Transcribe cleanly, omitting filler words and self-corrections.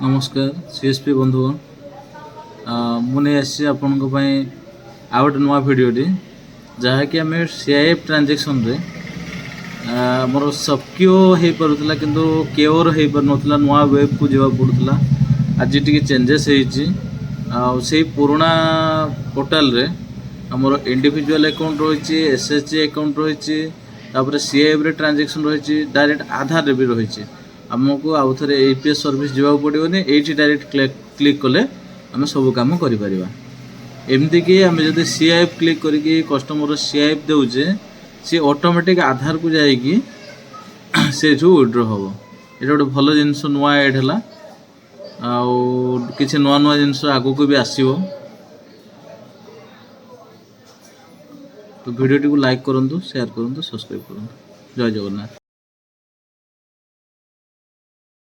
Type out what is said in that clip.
नमस्कार सीएसपी बंधुगण मुझे आसी आपण आउ गोटे नुआ भिडटे जहाँकि आम सीआईएफ ट्रांजेक्शन रे मोर सबक्यू हो पारुला किंतु केओर हो पार ना नुआ वेब को जावा पड़ूला आज टी चेंजेस से पुराणा पोर्टाल रे आमर इंडिविजुअल अकाउंट रही एसएचजी अकाउंट रही सीआईएफ रे ट्रांजेक्शन रही डायरेक्ट आधार रे भी रही आमको आउ थे एपीएस सर्विस जावा पड़ोनी ये डायरेक्ट क्लिक कले आम सब कम कर एमती कि आम जो सीआईएफ क्लिक करके कस्टमर सीआईएफ देचे सी ऑटोमेटिक आधार को जाइकी से विड्रॉ हम ये गोटे भल जिनस नुआ एड है कि नुआ नुआ जिनस आगू को भी आसो तो वीडियो टी लाइक करूँ शेयर करूँ सब्सक्राइब करूँ जय जगन्नाथ।